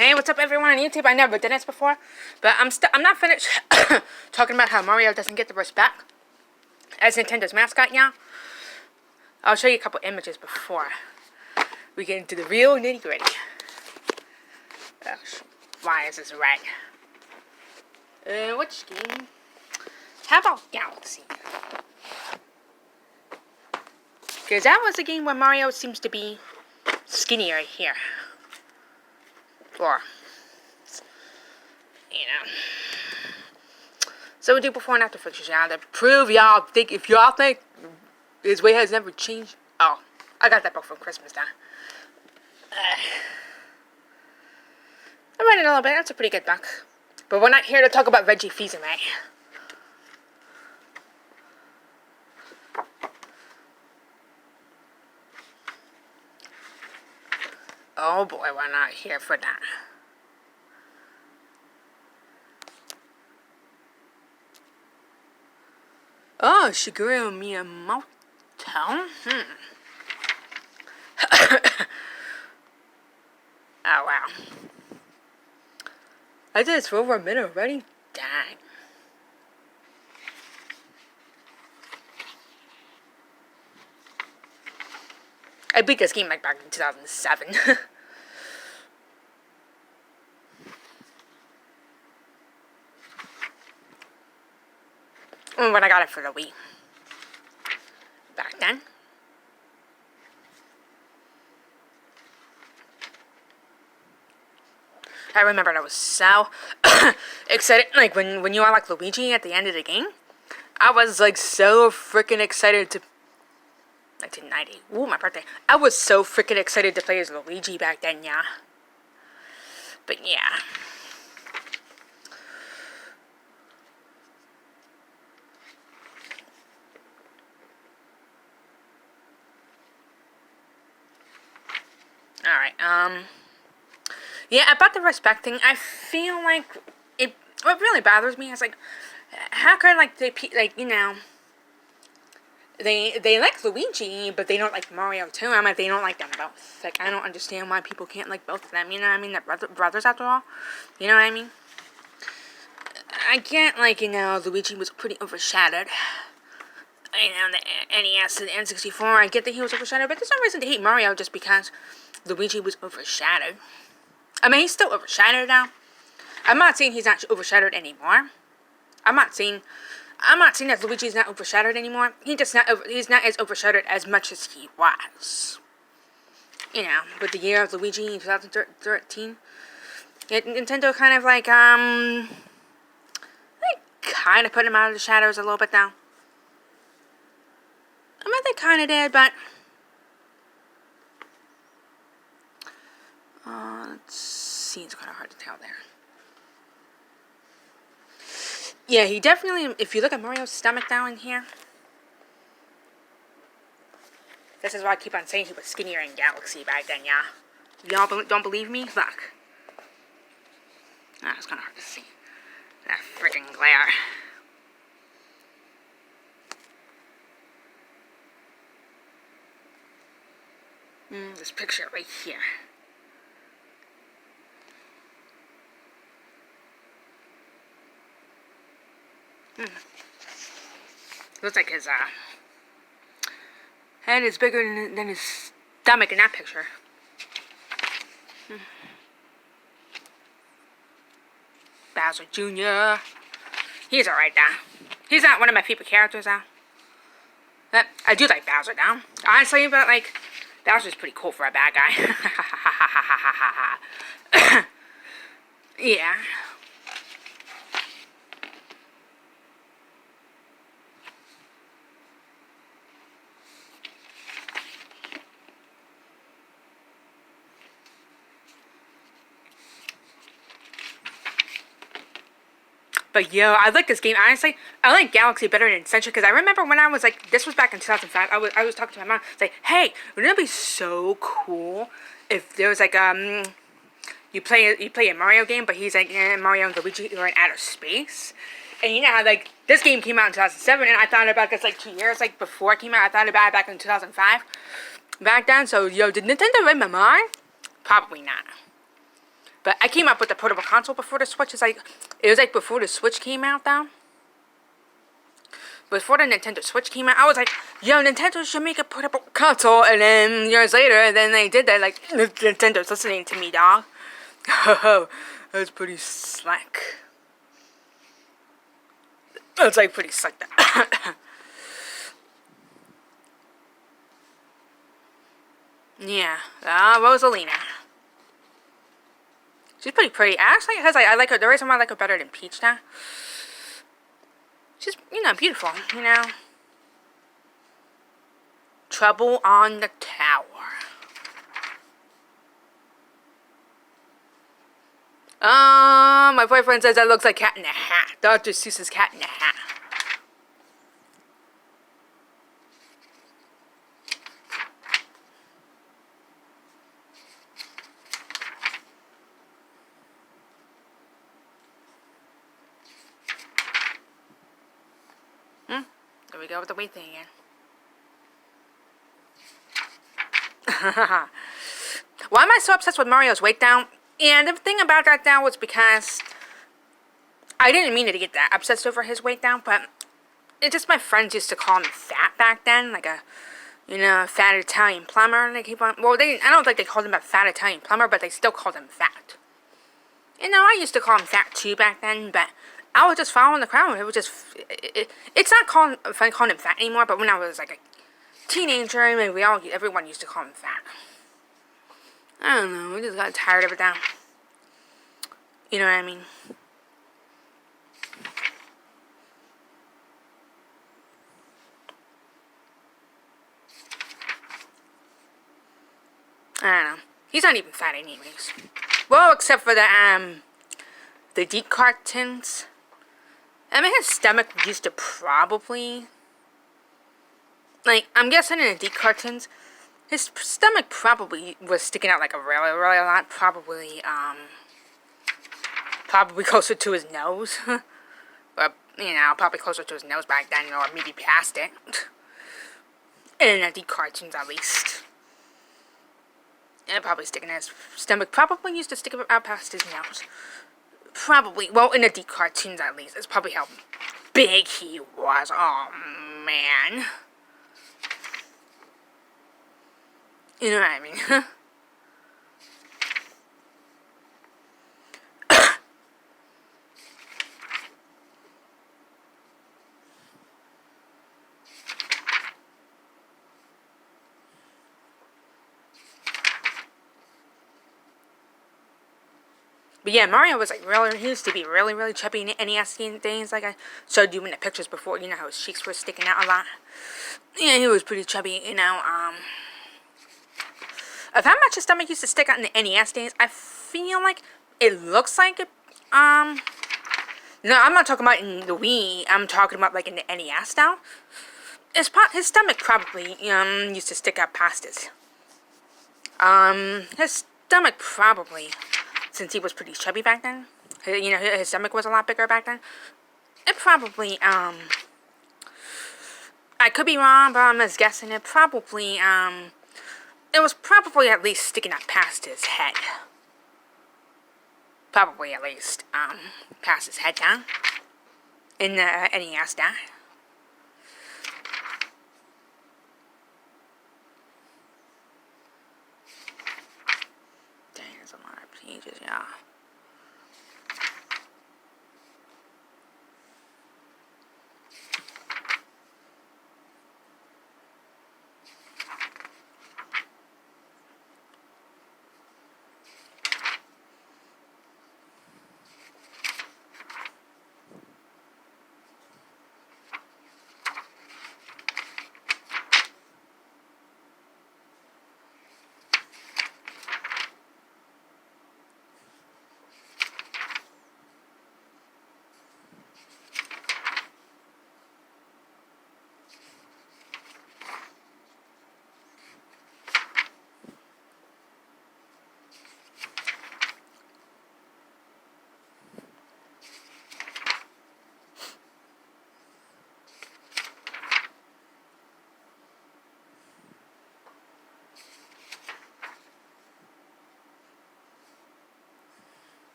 Hey, what's up everyone on YouTube? I never did this before, but I'm not finished talking about how Mario doesn't get the respect as Nintendo's mascot now. I'll show you a couple images before we get into the real nitty gritty. Why is this red? Which game? How about Galaxy? Because that was a game where Mario seems to be skinnier here. Or, you know. So we do before and after pictures, y'all, to prove y'all think, if y'all think his weight has never changed. Oh, I got that book from Christmas now. I read it a little bit, that's a pretty good book. But we're not here to talk about Reggie Fils-Aimé. Oh boy, we're not here for that. Oh, Shigeru Miyamoto? Oh, wow. I did this for over a minute already? Dang. I beat this game like back in 2007. When I got it for the Wii. Back then. I remember I was so excited, like when you are like Luigi at the end of the game. I was like so freaking excited to 1990. Ooh, my birthday. I was so freaking excited to play as Luigi back then, yeah. But yeah. Alright, yeah, about the respect thing, I feel like what really bothers me is, like, how could, like, you know, they like Luigi, but they don't like Mario too. I mean, they don't like them both. Like, I don't understand why people can't like both of them, you know what I mean? They're brothers after all, you know what I mean? I get, like, you know, Luigi was pretty overshadowed. You know, the NES and the N64, I get that he was overshadowed, but there's no reason to hate Mario just because Luigi was overshadowed. I mean, he's still overshadowed now. I'm not saying he's not overshadowed anymore. I'm not saying that Luigi's not overshadowed anymore. He's not as overshadowed as much as he was. You know, with the year of Luigi in 2013, Nintendo kind of like kind of put him out of the shadows a little bit now. I mean, they kind of did, but let's see, it's kind of hard to tell there. Yeah, he definitely, if you look at Mario's stomach down in here, this is why I keep on saying he was skinnier in Galaxy back then, yeah. Y'all don't believe me? Look. Ah, it's kind of hard to see. That freaking glare. This picture right here. Looks like his head is bigger than his stomach in that picture. Bowser Jr. He's alright now. He's not one of my favorite characters now. But I do like Bowser now. Honestly, but like, Bowser's pretty cool for a bad guy. Yeah. But yo, I like this game. Honestly, I like Galaxy better than Century because I remember when I was like, this was back in 2005. I was talking to my mom, say, hey, wouldn't it be so cool if there was like you play a Mario game, but he's like Mario and Luigi are in outer space. And you know how like this game came out in 2007, and I thought about this like 2 years like before it came out. I thought about it back in 2005. Back then, so yo, did Nintendo read my mind? Probably not. But I came up with the portable console before the Switch. It was like before the Switch came out, though. Before the Nintendo Switch came out, I was like, yo, Nintendo should make a portable console. And then years later, then they did that. Like, Nintendo's listening to me, dog. That's pretty slack. That's like pretty slack. Yeah, Rosalina. She's pretty pretty. Actually, because I like her. The reason why I like her better than Peach now. She's, beautiful, Trouble on the Tower. My boyfriend says that looks like Cat in a Hat. Dr. Seuss's Cat in a Hat. There we go with the weight thing again. Why am I so obsessed with Mario's weight down? And the thing about that now was because I didn't mean to get that obsessed over his weight down, but it's just my friends used to call him fat back then, like a, fat Italian plumber. And they keep on, I don't think they called him a fat Italian plumber, but they still called him fat. I used to call him fat too back then, but I was just following the crowd. It was just, it's not fun calling him fat anymore, but when I was like a teenager, everyone used to call him fat. I don't know, we just got tired of it now. You know what I mean? I don't know. He's not even fat anyways. Well, except for the deep cartons. I mean, his stomach used to probably, like, I'm guessing in the deep cartons, his stomach probably was sticking out like a really, really lot. Probably closer to his nose. Or, probably closer to his nose back then, or maybe past it. In the deep cartons, at least. And probably sticking in his stomach. Probably used to stick out past his nose. Probably, well, in the deep cartoons at least. It's probably how big he was. Oh, man. You know what I mean? But yeah, Mario was like he used to be really, really chubby in the NES days. Like I showed you in the pictures before, how his cheeks were sticking out a lot. Yeah, he was pretty chubby, If how much his stomach used to stick out in the NES days, I feel like it looks like it, no, I'm not talking about in the Wii, I'm talking about like in the NES now. His stomach probably, used to stick out past his stomach probably, since he was pretty chubby back then, his stomach was a lot bigger back then, it probably, I could be wrong, but I'm just guessing it probably, it was probably at least sticking up past his head. Probably at least, past his head down, in the NES down. Dang, there's a lot of pages, yeah.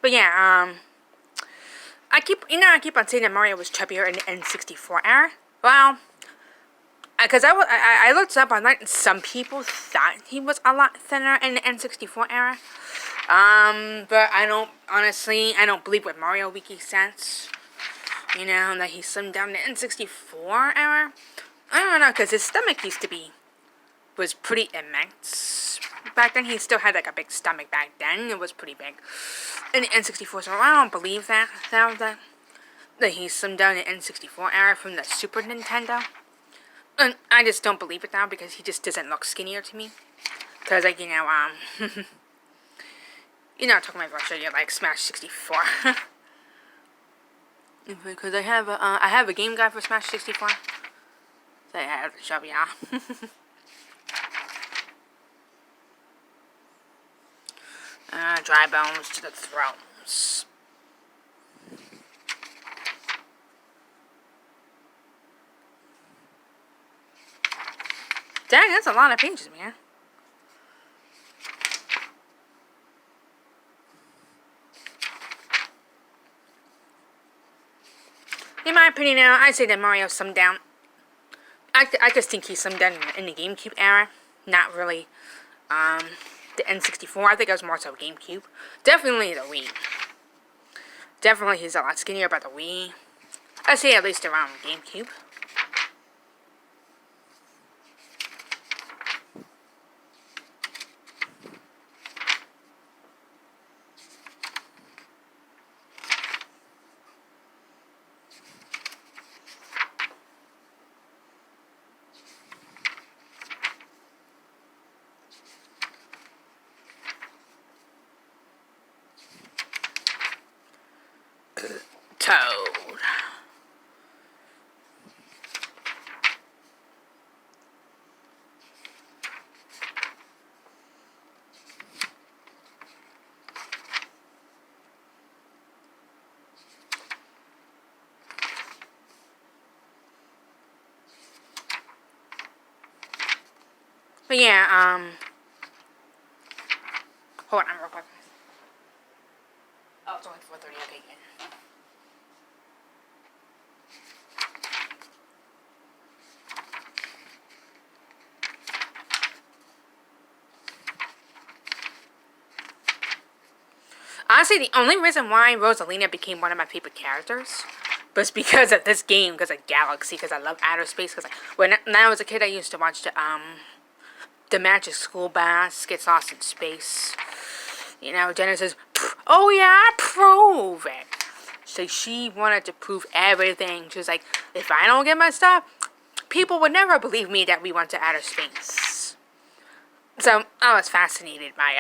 But yeah, I keep on saying that Mario was chubbier in the N64 era. Well, because I looked up online, and some people thought he was a lot thinner in the N64 era. But I don't believe what Mario Wiki says. You know, that he slimmed down the N64 era. I don't know, because his stomach was pretty immense. Back then, he still had like a big stomach back then. It was pretty big. In the N64, so I don't believe that he slimmed down the N64 era from the Super Nintendo. And I just don't believe it now because he just doesn't look skinnier to me. Because, like, you know, you know, I'm talking about show you like Smash 64. Because I have a game guide for Smash 64. So I have to show y'all. Dry bones to the thrones. Dang, that's a lot of pages, man. In my opinion, now, I'd say that Mario slimmed down. I just think he slimmed down in the GameCube era. Not really, the N64. I think it was more so GameCube. Definitely the Wii. Definitely he's a lot skinnier about the Wii. I'd say at least around GameCube. Toad. But yeah, hold on real quick. Oh, it's only 4:30. Okay, good. Honestly, the only reason why Rosalina became one of my favorite characters was because of this game, because of Galaxy, because I love outer space. Because when I was a kid, I used to watch the Magic School Bus gets lost in space. You know, Jenna says, "Oh yeah, prove it." So she wanted to prove everything. She was like, "If I don't get my stuff, people would never believe me that we went to outer space." So I was fascinated by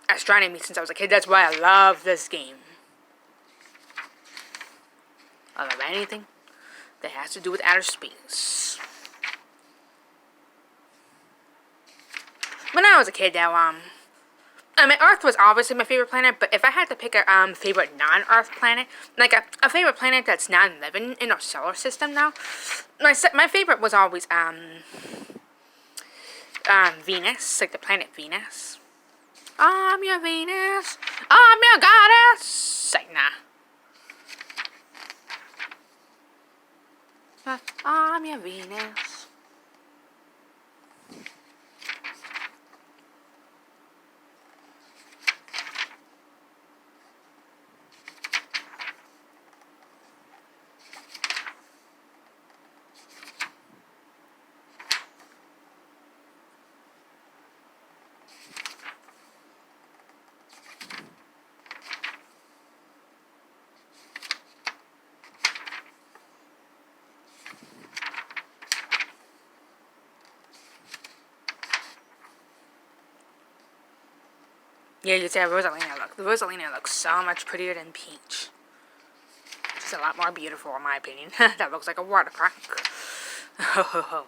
astronomy since I was a kid. That's why I love this game. I love anything that has to do with outer space. When I was a kid, though, I mean, Earth was obviously my favorite planet, but if I had to pick a favorite non-Earth planet, like a favorite planet that's non-living in our solar system now, my favorite was always Venus, like the planet Venus. I'm your Venus, I'm your goddess. Like, nah. I'm your Venus. Yeah, you see how Rosalina looks so much prettier than Peach. She's a lot more beautiful in my opinion. That looks like a water park. I'm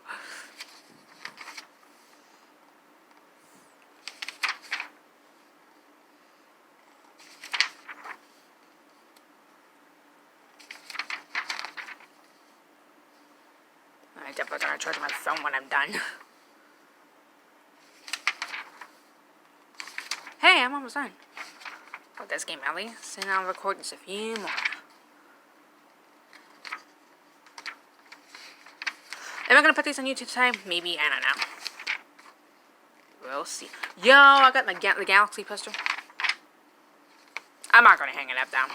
definitely gonna charge my phone when I'm done. Hey, I'm almost done. with this game at least, and I'll record just a few more. Am I gonna put these on YouTube today? Maybe, I don't know. We'll see. Yo, I got the Galaxy poster. I'm not gonna hang it up though.